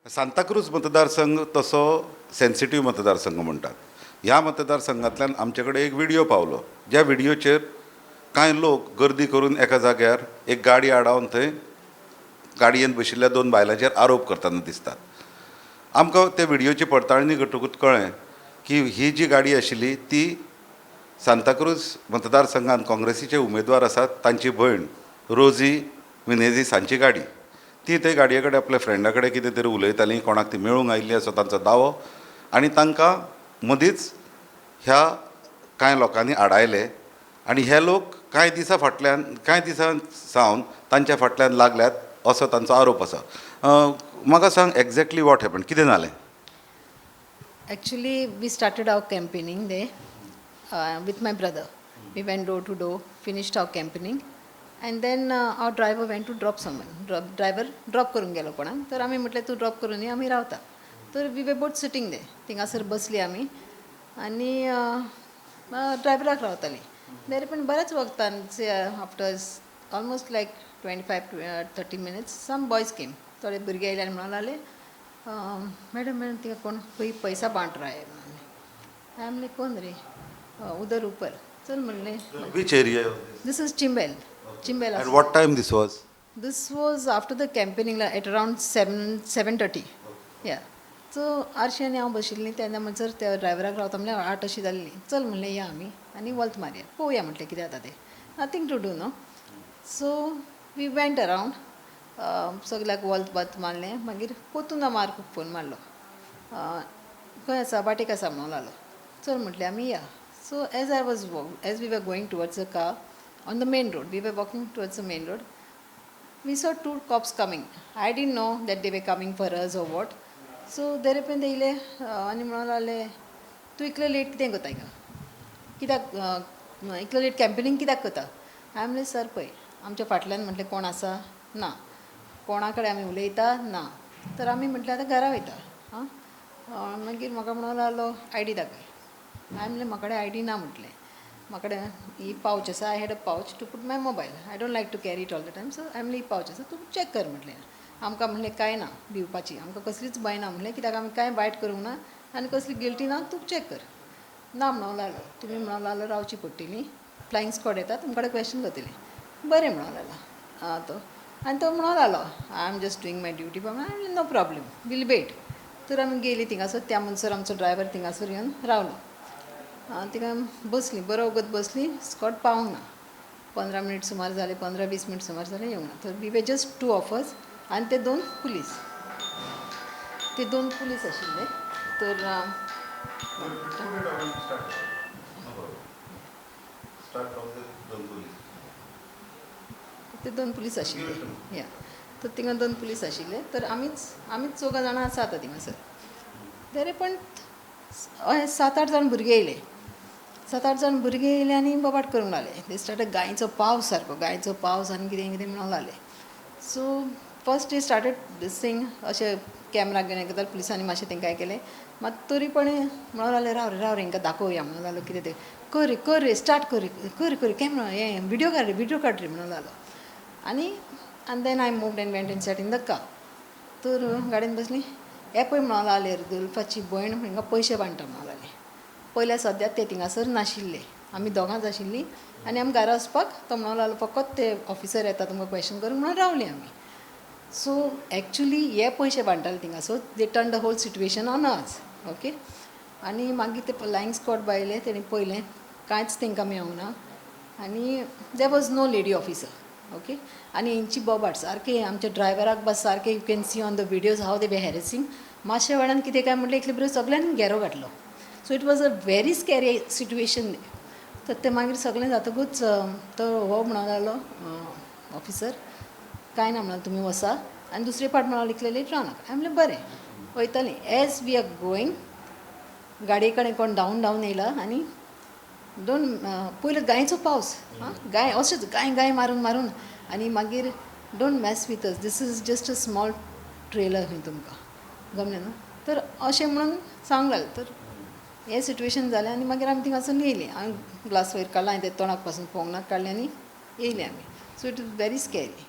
सांताक्रूज मतदारसंघ तसो सेन्सिटिव्ह मतदारसंघ म्हणटात. ह्या मतदारसंघांतल्यान आमचे कडेन एक व्हिडिओ पावलो, ज्या व्हिडिओचेर कांय लोक गर्दी करून एका जाग्यार एक गाडी आडावन थंय गाडयेन बशिल्ल्या दोन बायलांचेर आरोप करतना दिसतात. आमकां ते व्हिडिओची पडताळणी करतकूच कळ्ळें की ही जी गाडी आशिल्ली ती सांताक्रूज मतदारसंघात काँग्रेसीचे उमेदवार आसात तांची भयण रोजी मिनेझीस हांची गाडी. ती ते गाडये कडेन आपल्या फ्रेंडा कडेन कितें तरी उलयतालीं, कोणाक ती मेळूंक आयिल्ली असो तांचो दावो. आनी तांकां मदींच ह्या कांय लोकांनी आडायले आनी हे लोक कांय दिसां सावन तांच्या फाटल्यान लागल्यात असो तांचो आरोप आसा. म्हाका सांग एक्झॅक्टली वॉट हॅपन, कितें जालें? Actually, we started our campaigning there with my brother. We went door to door, finished our campaigning, and then our driver went to drop someone. Driver drop करून गेलो कोणाक, तर आमी म्हटलें तूं ड्रॉप करून ये, आमी रावता. तर वी वे बोथ सिटींग दे, थिंगासर बसली आमी आनी ड्रायव्हराक रावताली. देर पण बऱ्याच वक्तान after almost like 25 to 30 minutes some boys came. थोडे भुरगे आयले आनी म्हणून लागले मैडम तिका कोण खंय पैसा बांट रहा है म्हणले. हांवें म्हणलें कोण रे? उदर ऊपर. चल म्हणलें. Which area? This is Chimbel. And what time this was? This was after the campaigning at around 7:30. Yeah. So आरशी आनी हांव बशिल्लीं तेन्ना म्हणसर त्या ड्रायव्हराक रावता म्हणल्यार 8 अशी जाल्ली. चल म्हणलें या आमी आनी वल्त मारया, पळोवया म्हटलें कितें जाता तें. Nothing to do no. So we went around, सगल्याक वल्त मारलें. मागीर पोतुना मार्क फोन मारलो, खंय आसा? बाटेक आसा म्हणून लागलो. चल म्हटलें आमी या. So as we were going towards the car on the main road, we were walking towards the main road, we saw 2 cops coming. I didn't know that they were coming for us or what. So देरे पण ते येयले आनी म्हणून लागले तूं इतलें late कितें कोता हिंगा? कित्याक इतलो लेट कॅम्पेनींग कित्याक करता? हांवें म्हणलें सर पळय आमच्या फाटल्यान म्हटलें कोण आसा? ना. कोणा कडेन आमी उलयता? ना. तर आमी म्हटलें आतां घरा वयता. मागीर म्हाका म्हणून लागलो ID दाखय. हांवें म्हणलें म्हाका कडेन ID ना म्हटलें. म्हाका कडेन ही पावच आसा. I had a pouch to put my mobile. I don't like to carry it all the time. So हांवें म्हणलें ही पावच आसा, तूं चॅक कर म्हटलें. आमकां म्हणलें कांय ना भिवपाची, आमकां कसलीच भंय ना म्हणलें, कित्याक आमी कांय वायट करूंक ना आनी कसली गिल्टी ना, तूं चॅक कर. ना म्हणूंक लागलो. तुमी म्हणूंक लागलो रावची पडटली, फ्लायींग स्क्वॉड येता, तुमचे कडेन क्वेश्चन करतली. बरें म्हणूंक लागला तो. आनी तो म्हणूंक लागलो I am just doing my duty. हांवें नो प्रॉब्लेम, वील वेट. तर आमी गेलीं थिंगासर. त्या म्हणसर आमचो ड्रायव्हर थिंगासर येवन रावलो. थिंगा बसलीं, बरो वगत बसलीं. स्कॉट पावूंक ना. 15 मिनट सुमार जाले, 15-20 मिनट सुमार जाले, येवंक ना. तर we were just 2 of us आनी ते 2 पुलीस. ते 2 पुलीस आशिल्ले. तर ते 2 पुलीस आशिल्ले. या. तर थिंगा 2 पुलीस आशिल्ले. तर आमीच 4 जाणां आसा आतां थिंगासर. तरी पण 7-8 जाण भुरगे येयले. 7-8 जाण भुरगे येयले आनी बोबाट करूंक लागले. ते स्टार्टेड गायचो पावस सारको, गायचो पावस आनी कितें म्हणूंक लागले. So first day started these thing. अशें कॅमेरा घेवन हें करताले. पुलिसांनी मातशें तेंकां हें केलें. मात तरी पण म्हणूंक लागले राव रे हेंकां दाखोवया म्हणूंक लागलो. कितें तें कर रे स्टार्ट कर कॅमेरा हें व्हिडिओ काड रे म्हणूंक लागलो. आनी then I moved and went and sat in the car. तर गाडयेन बसलीं. हे पळय म्हणूंक लागले रुदुल्फाची भयण हिंगा पयशे बांडटा म्हणूंक लागले. पयल्या सद्याक ते थिंगासर नाशिल्ले. आमी दोगांच आशिल्लीं आनी आमी घरा वचपाक तो म्हणूंक लागलो फकत ते ऑफिसर येता तुमकां क्वेश्चन करूंक म्हणून रावलीं आमी. सो एक्चुली हे पयशे बांडटाले थिंगासर. They turn the whole situation on us. Okay. आनी मागीर ते फ्लायींग स्क्वॉड बायले तेणी पळयलें, कांयच तेंकां मेळूंक ना. आनी there was no lady officer. Okay. आनी हेंची बोबाट सारके आमच्या ड्रायव्हराक बस सारके you can see on the videos how they were harassing. मातशे वेळान कितें काय म्हणलें इतले बरो सगळ्यांनी घेरो घातलो. So it was a very scary situation. तर ते मागीर सगळें जातकूच तो हो म्हणूंक लागलो ऑफिसर कांय ना म्हणून तुमी वसा. आनी दुसरे फावट म्हणून इतले लेट रावनाका. हांवें म्हणलें बरें वयतलीं. एज वी आर गोईंग गाडये कडेन कोण धांवन येयला आनी पयलो गायचो पावस. गाय अशेंच गाय मारून आनी मागीर don't mess with us, this is just a small trailer खंय तुमकां गमलें न्हू. तर अशें म्हणून सांगूंक लागलें. तर हें सिट्युएशन जालें आनी मागीर आमी थिंगासून येयलीं. हांवें ग्लास वयर काडलो आनी ते तोंडाक पासून पळोवंक ना काडलें आनी येयलीं आमी. So it is very scary.